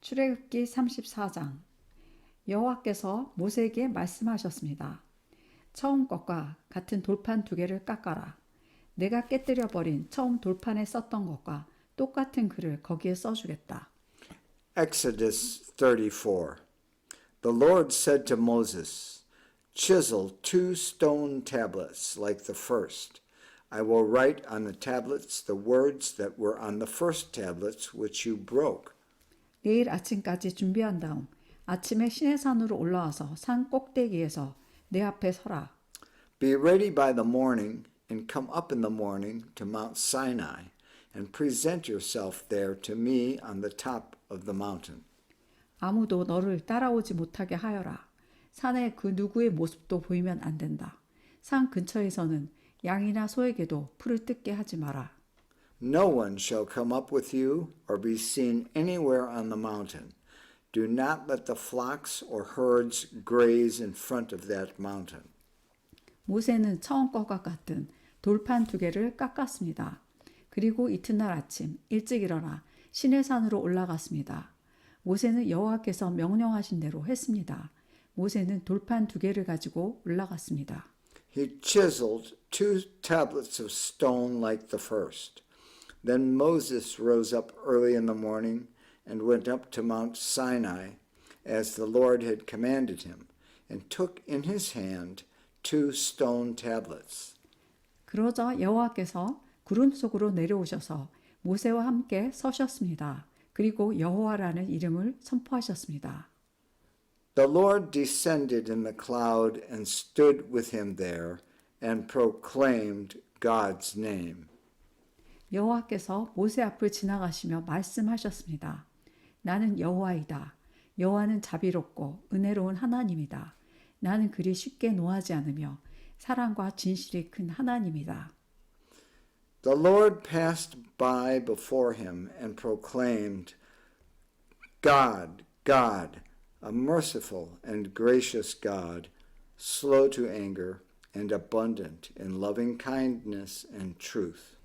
출애굽기 34장. 여호와께서 모세에게 말씀하셨습니다. 처음 것과 같은 돌판 2개를 깎아라. 내가 깨뜨려 버린 처음 돌판에 썼던 것과 똑같은 글을 거기에 써주겠다. Exodus 34. The Lord said to Moses, Chisel 2 stone tablets like the first. I will write on the tablets the words that were on the first tablets which you broke. 내일 아침까지 준비한 다음 아침에 시내산으로 올라와서 산 꼭대기에서 내 앞에 서라. Be ready by the morning and come up in the morning to Mount Sinai and present yourself there to me on the top of the mountain. 아무도 너를 따라오지 못하게 하여라. 산에 그 누구의 모습도 보이면 안 된다. 산 근처에서는 양이나 소에게도 풀을 뜯게 하지 마라. No one shall come up with you or be seen anywhere on the mountain. Do not let the flocks or herds graze in front of that mountain. 모세는 처음 것과 같은 돌판 2개를 깎았습니다. 그리고 이튿날 아침 일찍 일어나 시내산으로 올라갔습니다. 모세는 여호와께서 명령하신 대로 했습니다. 모세는 돌판 2개를 가지고 올라갔습니다. He chiseled 2 tablets of stone like the first. Then Moses rose up early in the morning and went up to Mount Sinai as the Lord had commanded him, and took in his hand 2 stone tablets. 그러자 여호와께서 구름 속으로 내려오셔서 모세와 함께 서셨습니다. 그리고 여호와라는 이름을 선포하셨습니다. The Lord descended in the cloud and stood with him there and proclaimed God's name. 여호와께서 모세 앞을 지나가시며 말씀하셨습니다. 나는 여호와이다. 여호와는 자비롭고 은혜로운 하나님이다. 나는 그리 쉽게 노하지 않으며 사랑과 진실이 큰 하나님이다. The Lord passed by before him and proclaimed, God, God, a merciful and gracious God, slow to anger and abundant in loving kindness and truth.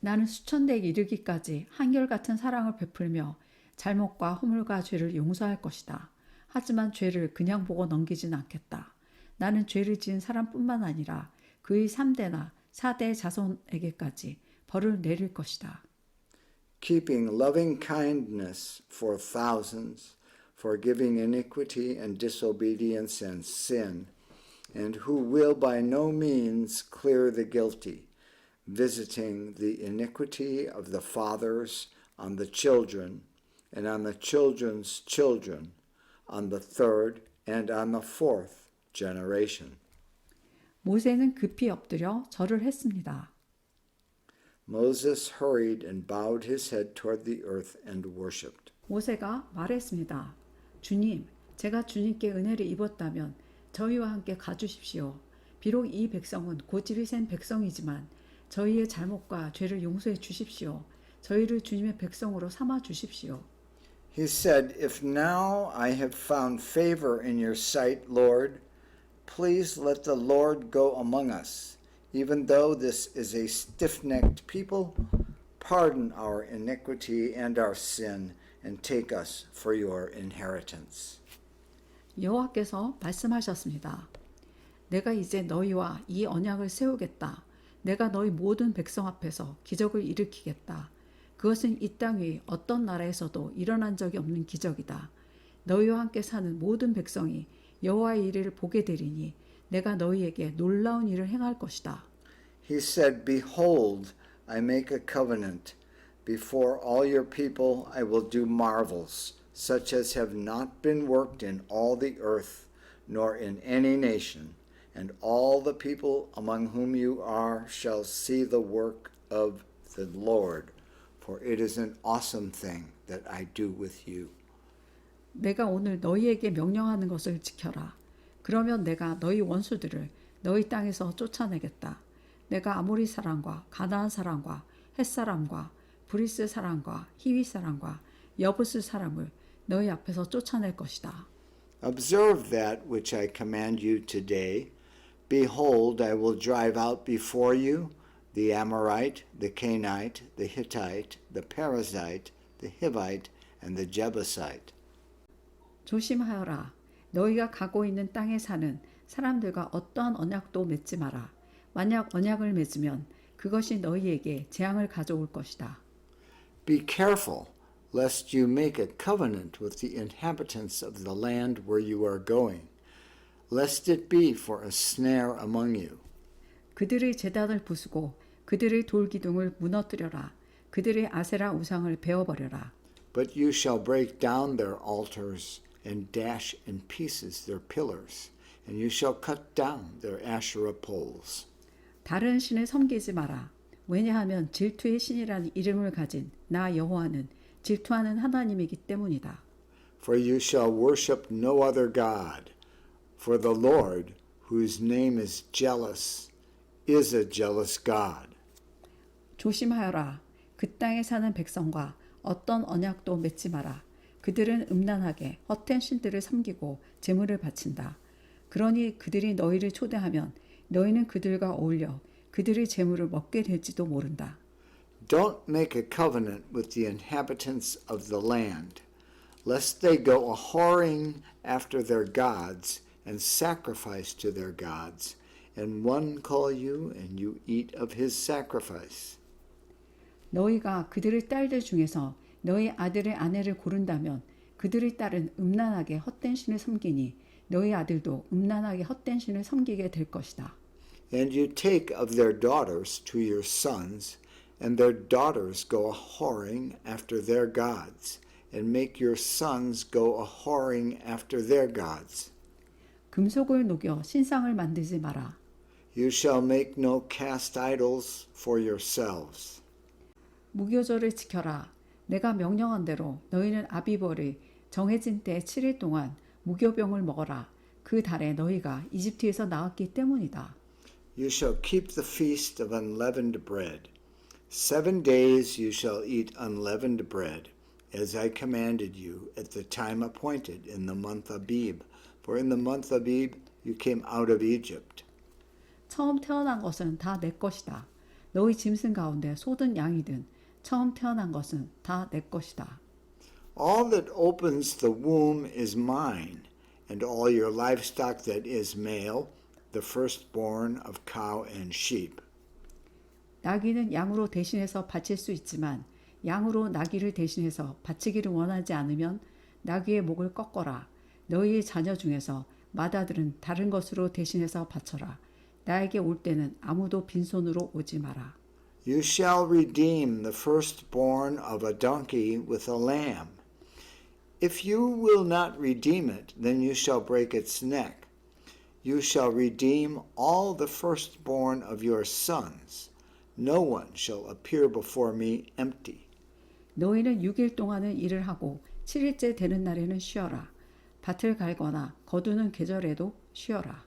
나는 수천대에 이르기까지 한결같은 사랑을 베풀며 잘못과 허물과 죄를 용서할 것이다. 하지만 죄를 그냥 보고 넘기진 않겠다. 나는 죄를 지은 사람뿐만 아니라 그의 3대나 4대 자손에게까지 벌을 내릴 것이다. Keeping loving kindness for thousands, forgiving iniquity and disobedience and sin, and who will by no means clear the guilty, visiting the iniquity of the fathers on the children, and on the children's children, on the third and on the fourth generation. 모세는 급히 엎드려 절을 했습니다. Moses hurried and bowed his head toward the earth and worshipped. 모세가 말했습니다. 주님, 제가 주님께 은혜를 입었다면 저희와 함께 가주십시오. 비록 이 백성은 고집이 센 백성이지만 저희의 잘못과 죄를 용서해 주십시오. 저희를 주님의 백성으로 삼아 주십시오. He said, If now I have found favor in your sight, Lord, please let the Lord go among us. Even though this is a stiff-necked people, pardon our iniquity and our sin, and take us for your inheritance. 여호와께서 말씀하셨습니다. 내가 이제 너희와 이 언약을 세우겠다. 내가 너희 모든 백성 앞에서 기적을 일으키겠다. 그것은 이 땅 위 어떤 나라에서도 일어난 적이 없는 기적이다. 너희와 함께 사는 모든 백성이 여호와의 일을 보게 되리니 내가 너희에게 놀라운 일을 행할 것이다. He said, Behold, I make a covenant. Before all your people I will do marvels, such as have not been worked in all the earth, nor in any nation. And all the people among whom you are shall see the work of the Lord, for it is an awesome thing that I do with you. 내가 오늘 너희에게 명령하는 것을 지켜라. 그러면 내가 너희 원수들을 너희 땅에서 쫓아내겠다. 내가 아모리 사람과 가나안 사람과 헷 사람과 브리스 사람과 히위 사람과 여부스 사람을 너희 앞에서 쫓아낼 것이다. Observe that which I command you today. Behold, I will drive out before you the Amorite, the Canaanite, the Hittite, the Perizzite, the Hivite, and the Jebusite. 조심하여라. 너희가 가고 있는 땅에 사는 사람들과 어떠한 언약도 맺지 마라. 만약 언약을 맺으면 그것이 너희에게 재앙을 가져올 것이다. Be careful lest you make a covenant with the inhabitants of the land where you are going, lest it be for a snare among you. 그들의 제단을 부수고 그들의 돌기둥을 무너뜨려라. 그들의 아세라 우상을 베어버려라. But you shall break down their altars and dash in pieces their pillars, and you shall cut down their Asherah poles. 다른 신을 섬기지 마라. 왜냐하면 질투의 신이라는 이름을 가진 나 여호와는 질투하는 하나님이기 때문이다. For you shall worship no other God, for the Lord, whose name is jealous, is a jealous God. 조심하여라. 그 땅에 사는 백성과 어떤 언약도 맺지 마라. 그들은 음란하게 헛된 신들을 섬기고 제물을 바친다. 그러니 그들이 너희를 초대하면 너희는 그들과 어울려 그들의 제물을 먹게 될지도 모른다. Don't make a covenant with the inhabitants of the land, lest they go a-whoring after their gods and sacrifice to their gods, and one call you, and you eat of his sacrifice. 너희가 그들의 딸들 중에서 너희 아들의 아내를 고른다면 그들의 딸은 음란하게 헛된 신을 섬기니 너희 아들도 음란하게 헛된 신을 섬기게 될 것이다. And you take of their daughters to your sons, and their daughters go a-whoring after their gods, and make your sons go a-whoring after their gods. 금속을 녹여 신상을 만들지 마라. You shall make no cast idols for yourselves. 무교절을 지켜라. 내가 명령한 대로 너희는 아비벌의 정해진 때 7일 동안 무교병을 먹어라. 그 달에 너희가 이집트에서 나왔기 때문이다. You shall keep the feast of unleavened bread. 7 days you shall eat unleavened bread, as I commanded you at the time appointed in the month Abib. For in the month Abib you came out of Egypt. 처음 태어난 것은 다 내 것이다. 너희 짐승 가운데 소든 양이든 처음 태어난 것은 다 내 것이다. All that opens the womb is mine, and all your livestock that is male, the firstborn of cow and sheep. 나귀는 양으로 대신해서 바칠 수 있지만 양으로 나귀를 대신해서 바치기를 원하지 않으면 나귀의 목을 꺾어라. 너희의 자녀 중에서 맏아들은 다른 것으로 대신해서 바쳐라. 나에게 올 때는 아무도 빈손으로 오지 마라. You shall redeem the firstborn of a donkey with a lamb. If you will not redeem it, then you shall break its neck. You shall redeem all the firstborn of your sons. No one shall appear before me empty. 너희는 6일 동안은 일을 하고 7일째 되는 날에는 쉬어라. 밭을 갈거나 거두는 계절에도 쉬어라.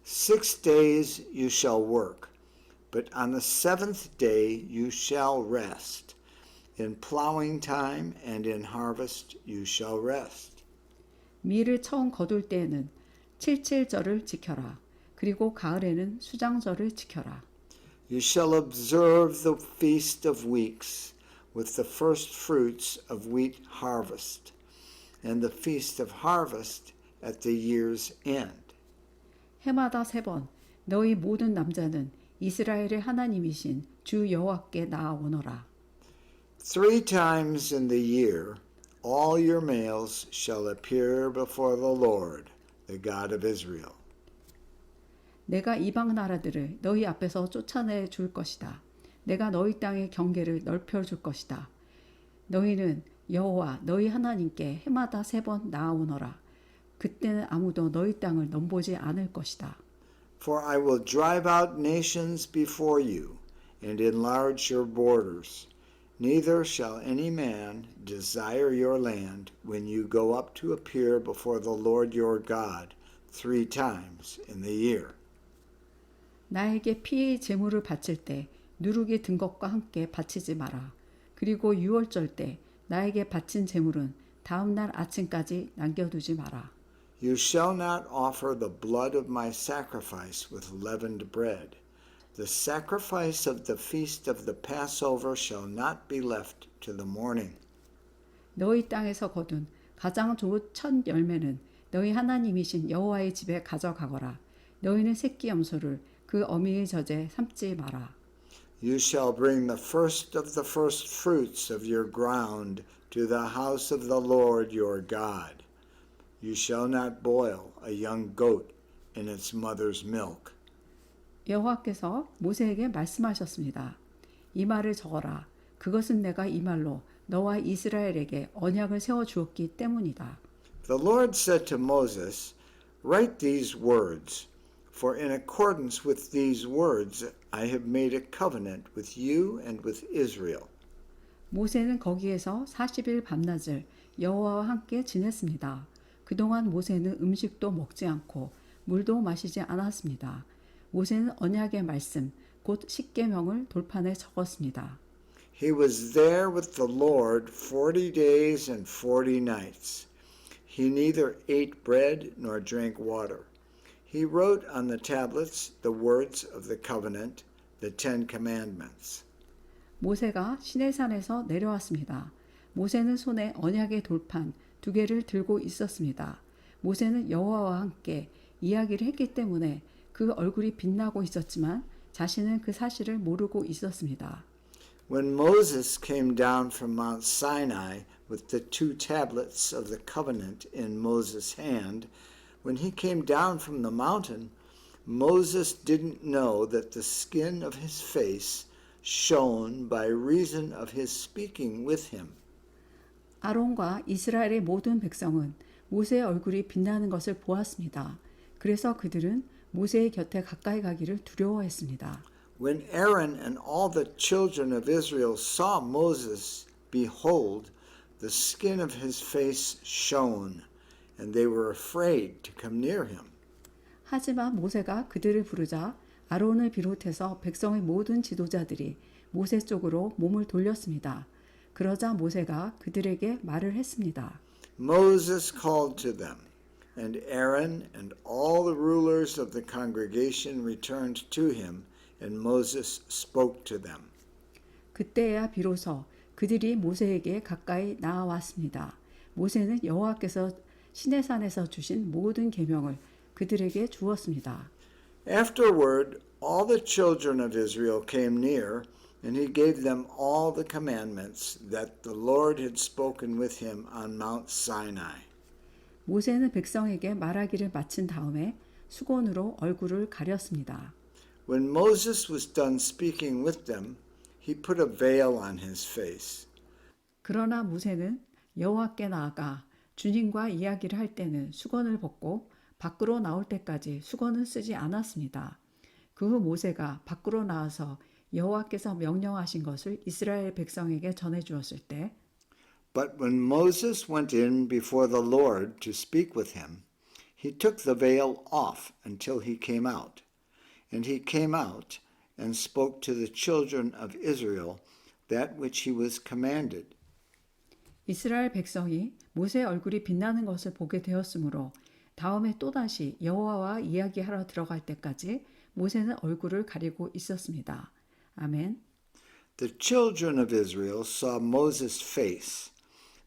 6 days you shall work, but on the 7th day you shall rest. In plowing time and in harvest you shall rest. 밀을 처음 거둘 때에는 칠칠절을 지켜라. 그리고 가을에는 수장절을 지켜라. You shall observe the feast of weeks with the first fruits of wheat harvest, and the feast of harvest at the year's end. 해마다 3번 너희 모든 남자는 이스라엘의 하나님이신 주 여호와께 나아오너라. 3 times in the year all your males shall appear before the Lord, the God of Israel. 내가 이방 나라들을 너희 앞에서 쫓아내 줄 것이다. 내가 너희 땅의 경계를 넓혀 줄 것이다. 너희는 여호와 너희 하나님께 해마다 3번 나아오너라. 그때는 아무도 너희 땅을 넘보지 않을 것이다. For I will drive out nations before you and enlarge your borders. Neither shall any man desire your land when you go up to appear before the Lord your God 3 times in the year. 나에게 피의 제물을 바칠 때 누룩이 든 것과 함께 바치지 마라. 그리고 유월절 때 나에게 바친 제물은 다음 날 아침까지 남겨두지 마라. You shall not offer the blood of my sacrifice with leavened bread. The sacrifice of the feast of the Passover shall not be left to the morning. 너희 땅에서 거둔 가장 좋은 첫 열매는 너희 하나님이신 여호와의 집에 가져가거라. 너희는 새끼 염소를 그 어미의 젖에 삶지 마라. You shall bring the first of the first fruits of your ground to the house of the Lord your God. You shall not boil a young goat in its mother's milk. 여호와께서 모세에게 말씀하셨습니다. 이 말을 적어라. 그것은 내가 이 말로 너와 이스라엘에게 언약을 세워 주었기 때문이다. The Lord said to Moses, Write these words, for in accordance with these words I have made a covenant with you and with Israel. 모세는 거기에서 40일 밤낮을 여호와와 함께 지냈습니다. 그동안 모세는 음식도 먹지 않고 물도 마시지 않았습니다. 모세는 언약의 말씀, 곧 십계명을 돌판에 적었습니다. He was there with the Lord 40 days and 40 nights. He neither ate bread nor drank water. He wrote on the tablets the words of the covenant, the Ten Commandments. 모세가 시내산에서 내려왔습니다. 모세는 손에 언약의 돌판 2개를 들고 있었습니다. 모세는 여호와와 함께 이야기를 했기 때문에 그 얼굴이 빛나고 있었지만 자신은 그 사실을 모르고 있었습니다. When Moses came down from Mount Sinai with the 2 tablets of the covenant in Moses' hand, when he came down from the mountain, Moses didn't know that the skin of his face shone by reason of his speaking with him. 아론과 이스라엘의 모든 백성은 모세의 얼굴이 빛나는 것을 보았습니다. 그래서 그들은 모세의 곁에 가까이 가기를 두려워했습니다. When Aaron and all the children of Israel saw Moses, behold, the skin of his face shone, and they were afraid to come near him. 하지만 모세가 그들을 부르자 아론을 비롯해서 백성의 모든 지도자들이 모세 쪽으로 몸을 돌렸습니다. 그러자 모세가 그들에게 말을 했습니다. Moses called to them, and Aaron and all the rulers of the congregation returned to him, and Moses spoke to them. 그때야 비로소 그들이 모세에게 가까이 나아왔습니다. 모세는 여호와께서 시내산에서 주신 모든 계명을 그들에게 주었습니다. Afterward, all the children of Israel came near, and he gave them all the commandments that the Lord had spoken with him on Mount Sinai. 모세는 백성에게 말하기를 마친 다음에 수건으로 얼굴을 가렸습니다. When Moses was done speaking with them, he put a veil on his face. 그러나 모세는 여호와께 나아가 주님과 이야기를 할 때는 수건을 벗고 밖으로 나올 때까지 수건을 쓰지 않았습니다. 그 후 모세가 밖으로 나와서 여호와께서 명령하신 것을 이스라엘 백성에게 전해 주었을 때 But when Moses went in before the Lord to speak with him, he took the veil off until he came out. And he came out and spoke to the children of Israel that which he was commanded. 이스라엘 백성이 모세의 얼굴이 빛나는 것을 보게 되었으므로 다음에 또다시 여호와와 이야기하러 들어갈 때까지 모세는 얼굴을 가리고 있었습니다. 아멘. The children of Israel saw Moses' face,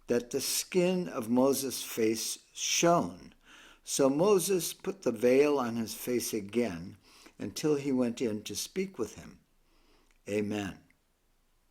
that the skin of Moses' face shone. So Moses put the veil on his face again until he went in to speak with him. Amen.